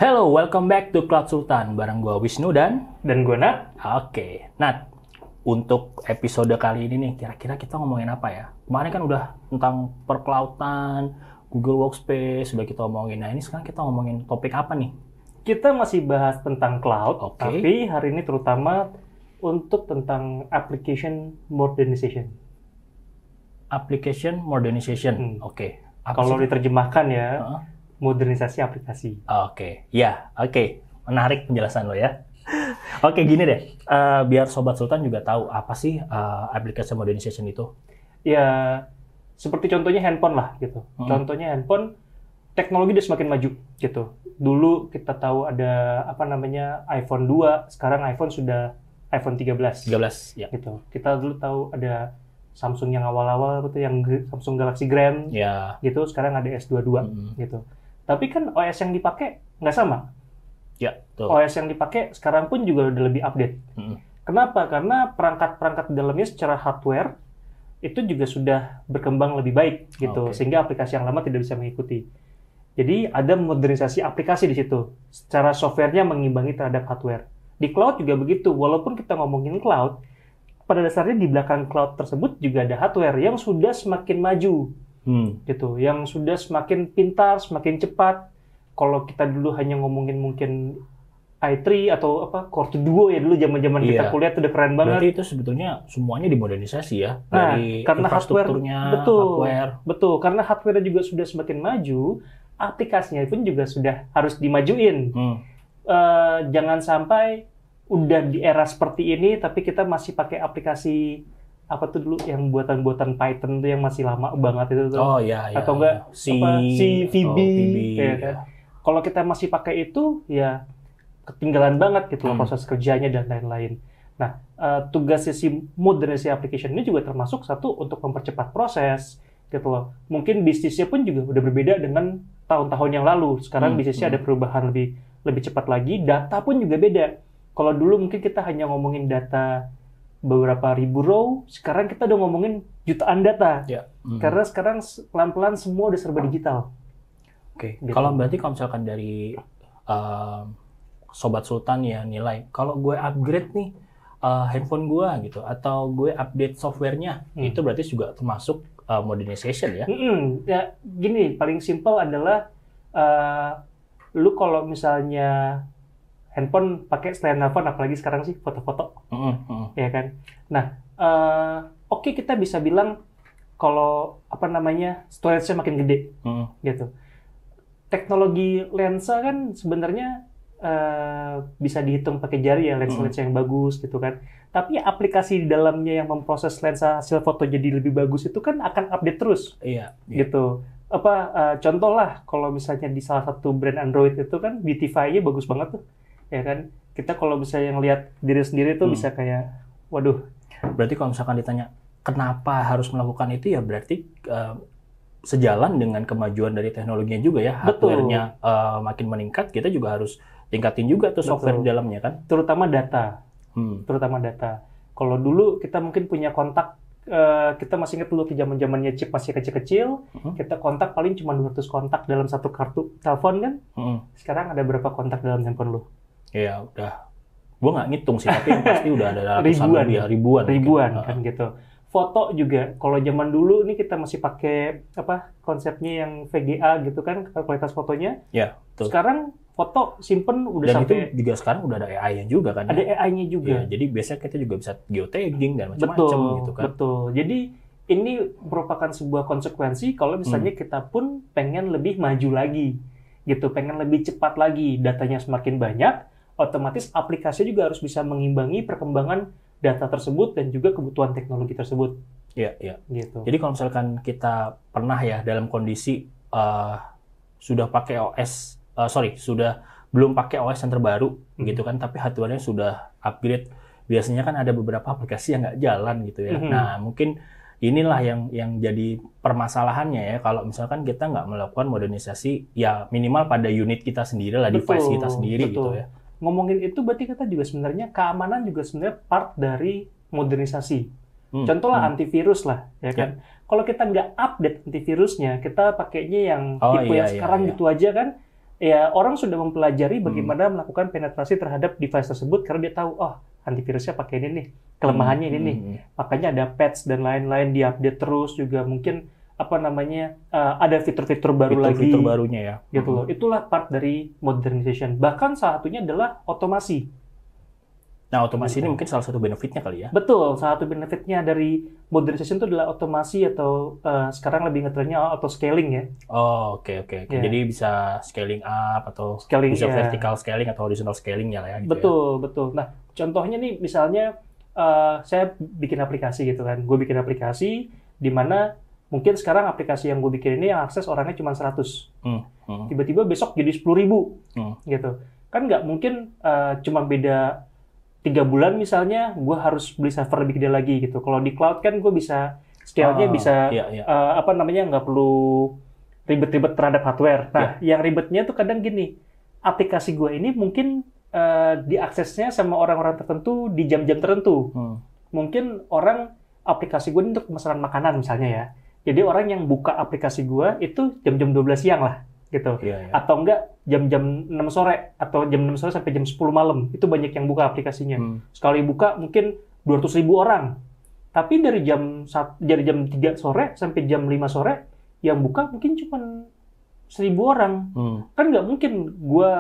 Hello, welcome back to Cloud Sultan. Bareng gua Wisnu dan gue Nat. Oke, Nat. Untuk episode kali ini nih, kira-kira kita ngomongin apa ya? Kemarin kan udah tentang perkelautan, Google Workspace, sudah kita omongin. Nah, ini sekarang kita ngomongin topik apa nih? Kita masih bahas tentang cloud, Oke. tapi hari ini terutama untuk tentang application modernization. Application modernization. Oke. Apa Kalau sih? diterjemahkan ya, Heeh. modernisasi aplikasi. Oke, ya, oke. Menarik penjelasan lo ya. Oke, gini deh. Biar Sobat Sultan juga tahu apa sih application modernization itu. Ya, seperti contohnya handphone lah gitu. Contohnya handphone, teknologi udah semakin maju gitu. Dulu kita tahu ada iPhone 2, sekarang iPhone sudah iPhone 13. 13, ya. Gitu. Kita dulu tahu ada Samsung yang awal-awal gitu, yang Samsung Galaxy Grand. Ya. Gitu, sekarang ada S22 gitu. Tapi kan OS yang dipakai nggak sama. Ya, betul. OS yang dipakai sekarang pun juga udah lebih update. Kenapa? Karena perangkat-perangkat di dalamnya secara hardware itu juga sudah berkembang lebih baik gitu, sehingga aplikasi yang lama tidak bisa mengikuti. Jadi ada modernisasi aplikasi di situ. Secara softwarenya mengimbangi terhadap hardware. Di cloud juga begitu. Walaupun kita ngomongin cloud, pada dasarnya di belakang cloud tersebut juga ada hardware yang sudah semakin maju. Gitu, yang sudah semakin pintar, semakin cepat. Kalau kita dulu hanya ngomongin mungkin i3 atau Core 2 Duo ya dulu zaman-zaman kita kuliah tuh udah keren banget. Berarti itu sebetulnya semuanya dimodernisasi ya, Nah, dari karena infrastrukturnya, hardware. Betul, karena hardware juga sudah semakin maju, aplikasinya pun juga sudah harus dimajuin. Jangan sampai udah di era seperti ini, tapi kita masih pakai aplikasi apa tuh dulu yang buatan-buatan Python tuh yang masih lama banget itu tuh. Oh iya, atau enggak C, VB, ya kan. ya. Kalau kita masih pakai itu ya ketinggalan banget gitu loh proses kerjanya dan lain-lain. Nah, tugas si modernisasi application ini juga termasuk satu untuk mempercepat proses gitu loh. Mungkin bisnisnya pun juga udah berbeda dengan tahun-tahun yang lalu. Sekarang bisnisnya ada perubahan lebih cepat lagi, data pun juga beda. Kalau dulu mungkin kita hanya ngomongin data beberapa ribu row, sekarang kita udah ngomongin jutaan data. Ya. Karena sekarang pelan-pelan semua udah serba digital. Oke. Gitu. Kalau berarti kalau misalkan dari Sobat Sultan ya nilai, kalau gue upgrade nih handphone gue gitu, atau gue update softwarenya, itu berarti juga termasuk modernization ya? Ya gini, paling simpel adalah lu kalau misalnya handphone pakai selain telepon, apalagi sekarang sih foto-foto, ya kan. Nah, oke, kita bisa bilang kalau storage-nya makin gede, gitu. Teknologi lensa kan sebenarnya bisa dihitung pakai jari ya, lensa-lensa yang bagus gitu kan. Tapi aplikasi di dalamnya yang memproses lensa hasil foto jadi lebih bagus itu kan akan update terus, gitu. Contoh lah, kalau misalnya di salah satu brand Android itu kan Beautify-nya bagus banget tuh. Ya kan, kita kalau misalnya ngelihat diri sendiri tuh bisa kayak, waduh. Berarti kalau misalkan ditanya kenapa harus melakukan itu, ya berarti sejalan dengan kemajuan dari teknologinya juga ya. Hardware-nya makin meningkat, kita juga harus tingkatin juga tuh software di dalamnya kan. Terutama data. Kalau dulu kita mungkin punya kontak, kita masih ingat dulu ke zaman-zamannya chip masih kecil-kecil, kita kontak paling cuma 200 kontak dalam satu kartu telepon kan. Sekarang ada berapa kontak dalam handphone lu? Ya udah, gue nggak ngitung sih, tapi yang pasti udah ada ribuan kan gitu. Foto juga, kalau zaman dulu nih kita masih pakai konsepnya yang VGA gitu kan, kualitas fotonya. Ya, betul. Sekarang foto simpen udah dan sampai. itu juga sekarang udah ada AI-nya juga kan? Ada AI-nya juga. Ya, jadi biasanya kita juga bisa geotagging dan macam-macam gitu kan. Betul. Jadi ini merupakan sebuah konsekuensi kalau misalnya kita pun pengen lebih maju lagi, gitu, pengen lebih cepat lagi, datanya semakin banyak. Otomatis aplikasi juga harus bisa mengimbangi perkembangan data tersebut dan juga kebutuhan teknologi tersebut. Iya. Gitu. Jadi kalau misalkan kita pernah ya dalam kondisi sudah pakai sudah belum pakai OS yang terbaru gitu kan, tapi hardware-nya sudah upgrade, biasanya kan ada beberapa aplikasi yang nggak jalan gitu ya. Nah, mungkin inilah yang jadi permasalahannya ya, kalau misalkan kita nggak melakukan modernisasi, ya minimal pada unit kita sendiri lah, device kita sendiri gitu ya. Ngomongin itu berarti kita juga sebenarnya keamanan juga sebenarnya part dari modernisasi. Contoh lah antivirus lah, ya kan. Kalau kita nggak update antivirusnya, kita pakainya yang tipe yang sekarang gitu aja kan, ya orang sudah mempelajari bagaimana melakukan penetrasi terhadap device tersebut karena dia tahu, oh antivirusnya pakai ini nih, kelemahannya ini nih. Makanya ada patch dan lain-lain diupdate terus juga mungkin ada fitur-fitur baru lagi. Fitur barunya ya. Gitu loh. Itulah part dari modernization. Bahkan salah satunya adalah otomasi. Nah, otomasi ini mungkin salah satu benefitnya kali ya? Betul, salah satu benefitnya dari modernization itu adalah otomasi atau sekarang lebih ngetrennya auto scaling ya. Oh, oke. Yeah. Jadi bisa scaling up atau bisa vertical scaling atau horizontal scaling ya gitu. Betul. Nah, contohnya nih misalnya saya bikin aplikasi gitu kan. Gue bikin aplikasi di mana mungkin sekarang aplikasi yang gue bikin ini yang akses orangnya cuma 100. Tiba-tiba besok jadi 10.000 gitu. Kan nggak mungkin cuma beda 3 bulan misalnya, gue harus beli server lebih gede lagi gitu. Kalau di cloud kan gue bisa scale-nya bisa nggak perlu ribet-ribet terhadap hardware. Nah, yang ribetnya tuh kadang gini, aplikasi gue ini mungkin diaksesnya sama orang-orang tertentu di jam-jam tertentu. Mungkin aplikasi gue ini untuk pemesanan makanan misalnya ya. Jadi orang yang buka aplikasi gue itu jam-jam 12 siang lah gitu. Atau enggak jam-jam 6 sore atau jam 6 sore sampai jam 10 malam. Itu banyak yang buka aplikasinya. Sekali buka mungkin 200.000 orang. Tapi dari jam 3 sore sampai jam 5 sore yang buka mungkin cuma 1.000 orang. Kan nggak mungkin gue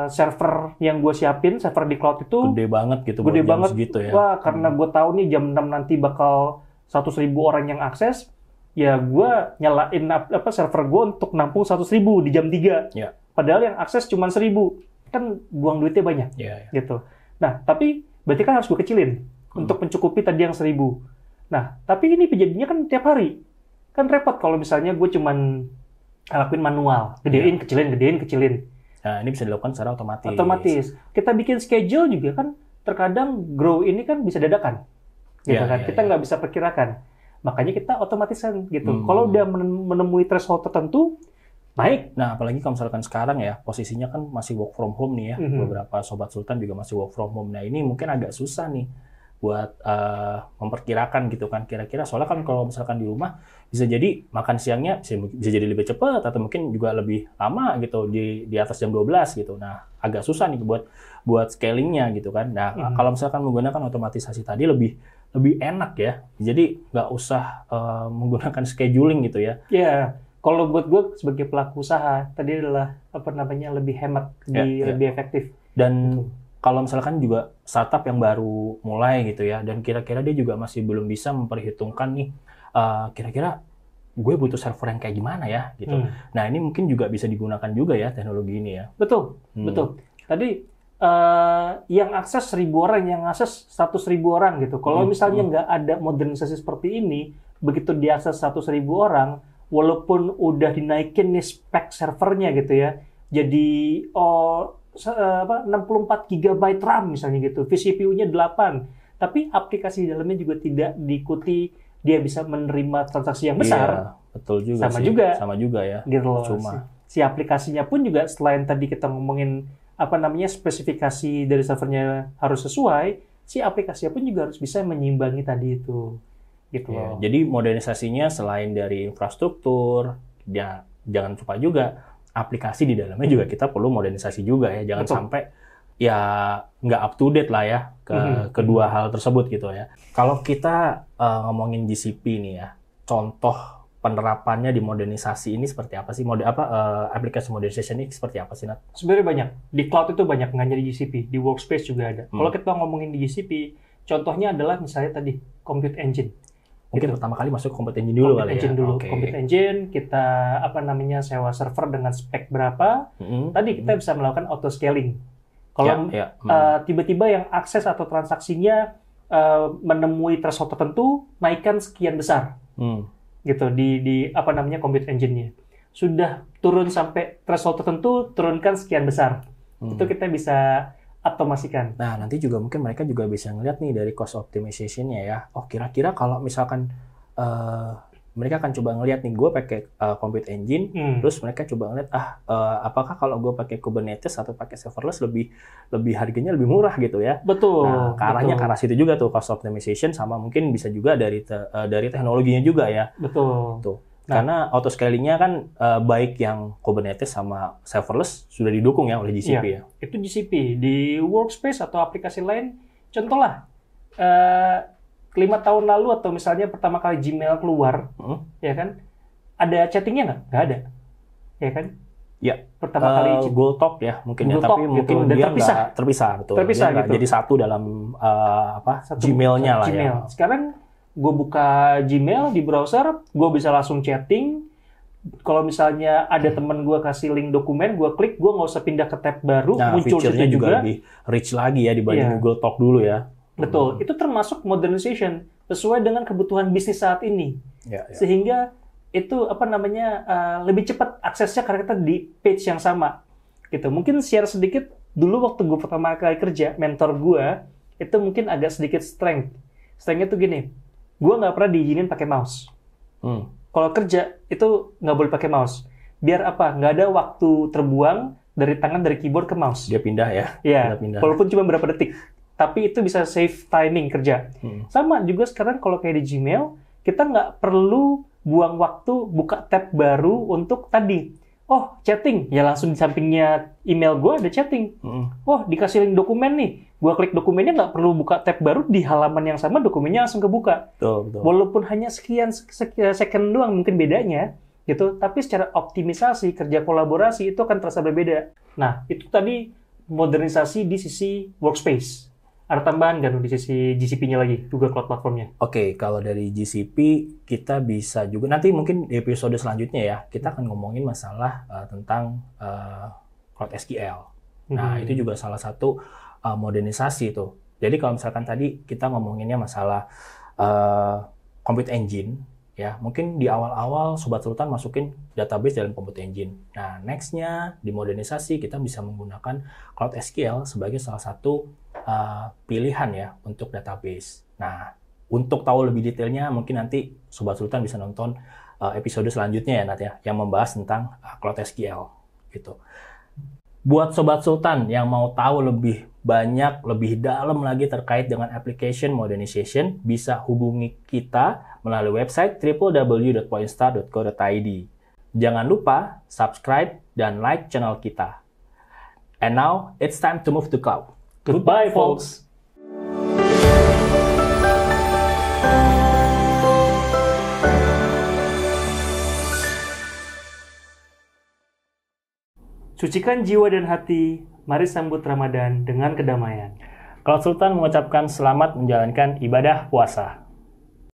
server yang gue siapin, server di cloud itu gede banget gitu. Gede banget segitu ya. Wah, karena gue tahu nih jam 6 nanti bakal 100.000 orang yang akses. Ya gue nyalain server gue untuk nampung 100.000 di jam 3. Padahal yang akses cuma 1.000. Kan buang duitnya banyak. Gitu. Nah, tapi berarti kan harus gue kecilin untuk mencukupi tadi yang 1.000. Nah, tapi ini kejadiannya kan tiap hari. Kan repot kalau misalnya gue cuman lakuin manual. Gedein, kecilin. Nah, ini bisa dilakukan secara otomatis. Kita bikin schedule juga kan terkadang grow ini kan bisa dadakan. Gitu kan. Kita nggak bisa perkirakan. Makanya kita otomatiskan gitu. Kalau udah menemui threshold tertentu, naik. Nah, apalagi kalau misalkan sekarang ya, posisinya kan masih work from home nih ya. Beberapa Sobat Sultan juga masih work from home. Nah, ini mungkin agak susah nih buat memperkirakan gitu kan. Kira-kira, soalnya kan kalau misalkan di rumah, bisa jadi makan siangnya bisa jadi lebih cepat, atau mungkin juga lebih lama gitu, di atas jam 12 gitu. Nah, agak susah nih buat scalingnya gitu kan. Nah, kalau misalkan menggunakan otomatisasi tadi lebih enak ya. Jadi nggak usah menggunakan scheduling gitu ya. Iya. Kalau buat gue sebagai pelaku usaha tadi adalah lebih hemat, lebih efektif. Dan kalau misalkan juga startup yang baru mulai gitu ya, dan kira-kira dia juga masih belum bisa memperhitungkan nih kira-kira gue butuh server yang kayak gimana ya gitu. Nah, ini mungkin juga bisa digunakan juga ya teknologi ini ya. Betul. Tadi yang akses 1.000 orang, yang akses 100.000 orang gitu. Kalau misalnya nggak ada modernisasi seperti ini, begitu diakses 100.000 orang, walaupun udah dinaikin nih spek servernya gitu ya, jadi 64 GB RAM misalnya gitu, vCPU-nya 8, tapi aplikasi di dalamnya juga tidak diikuti, dia bisa menerima transaksi yang besar. Betul juga. Sama juga ya. Gitu loh. Cuma si aplikasinya pun juga selain tadi kita ngomongin spesifikasi dari servernya harus sesuai, si aplikasinya pun juga harus bisa menyimbangi tadi itu. Gitu loh. Jadi modernisasinya selain dari infrastruktur, ya jangan lupa juga aplikasi di dalamnya juga kita perlu modernisasi juga ya. Jangan sampai ya nggak up to date lah ya kedua hal tersebut gitu ya. Kalau kita ngomongin GCP nih ya, contoh penerapannya di modernisasi ini seperti apa sih? Aplikasi modernization ini seperti apa sih, Nat? Sebenarnya banyak. Di cloud itu banyak, nggak hanya di GCP. Di Workspace juga ada. Kalau kita ngomongin di GCP, contohnya adalah misalnya tadi, Compute Engine. Mungkin pertama kali masuk Compute Engine dulu kali ya. Compute Engine, kita sewa server dengan spek berapa. Tadi kita bisa melakukan auto scaling. Kalau tiba-tiba yang akses atau transaksinya menemui threshold tertentu, naikkan sekian besar. Gitu di Compute Engine-nya. Sudah turun sampai threshold tertentu, turunkan sekian besar. Itu kita bisa otomasikan. Nah, nanti juga mungkin mereka juga bisa ngeliat nih dari cost optimization-nya ya. Oh, kira-kira kalau misalkan mereka akan coba ngeliat nih, gue pakai Compute Engine, terus mereka coba ngeliat apakah kalau gue pakai Kubernetes atau pakai serverless lebih harganya lebih murah gitu ya. Betul. Nah, ke arah situ juga tuh cost optimization, sama mungkin bisa juga dari teknologinya juga ya. Betul. Tuh. Karena auto-scaling-nya kan baik yang Kubernetes sama serverless sudah didukung ya oleh GCP ya. Itu GCP. Di Workspace atau aplikasi lain, contoh lah, 5 tahun lalu atau misalnya pertama kali Gmail keluar, ya kan, ada chattingnya nggak? Nggak ada, ya kan? Ya, pertama kali Google Talk ya mungkin Google ya, tapi Talk, mungkin gitu. dia terpisah. nggak terpisah, betul. Terpisah dia gitu. Jadi satu dalam Gmail-nya lah Gmail. ya. Sekarang gue buka Gmail di browser, gue bisa langsung chatting. Kalau misalnya ada teman gue kasih link dokumen, gue klik, gue nggak usah pindah ke tab baru, muncul fiturnya situ juga lebih rich lagi ya dibanding Google Talk dulu ya. Betul, itu termasuk modernization sesuai dengan kebutuhan bisnis saat ini. Sehingga itu lebih cepat aksesnya karena kita di page yang sama. Gitu. Mungkin share sedikit dulu waktu gue pertama kali kerja, mentor gue itu mungkin agak sedikit strength. Strengthnya tuh gini, gue nggak pernah diizinin pakai mouse. Kalau kerja itu nggak boleh pakai mouse. Biar apa? Nggak ada waktu terbuang dari tangan dari keyboard ke mouse. Dia pindah ya. Iya. Walaupun cuma berapa detik. Tapi itu bisa save timing kerja. Sama juga sekarang kalau kayak di Gmail, kita nggak perlu buang waktu buka tab baru untuk tadi. Oh, chatting. Ya langsung di sampingnya email gue ada chatting. Oh, dikasih link dokumen nih. Gue klik dokumennya nggak perlu buka tab baru, di halaman yang sama dokumennya langsung kebuka. Betul. Walaupun hanya sekian second doang mungkin bedanya, gitu. Tapi secara optimisasi, kerja kolaborasi itu akan terasa berbeda. Nah, itu tadi modernisasi di sisi workspace. Ada tambahan nggak di sisi GCP-nya lagi, Google Cloud Platform-nya? Oke, kalau dari GCP kita bisa juga, nanti mungkin di episode selanjutnya ya, kita akan ngomongin masalah tentang Cloud SQL. Nah, itu juga salah satu modernisasi itu. Jadi kalau misalkan tadi kita ngomonginnya masalah Compute Engine, ya mungkin di awal-awal Sobat Sultan masukin database dalam Compute Engine. Nah, next-nya di modernisasi kita bisa menggunakan Cloud SQL sebagai salah satu pilihan ya untuk database. Nah, untuk tahu lebih detailnya mungkin nanti Sobat Sultan bisa nonton episode selanjutnya ya Nat ya, yang membahas tentang Cloud SQL gitu. Buat Sobat Sultan yang mau tahu lebih banyak, lebih dalam lagi terkait dengan application modernization, bisa hubungi kita melalui website www.pointstar.co.id. Jangan lupa subscribe dan like channel kita. And now, it's time to move to cloud. Goodbye, folks! Sucikan jiwa dan hati, mari sambut Ramadan dengan kedamaian. Cloud Sultan mengucapkan selamat menjalankan ibadah puasa.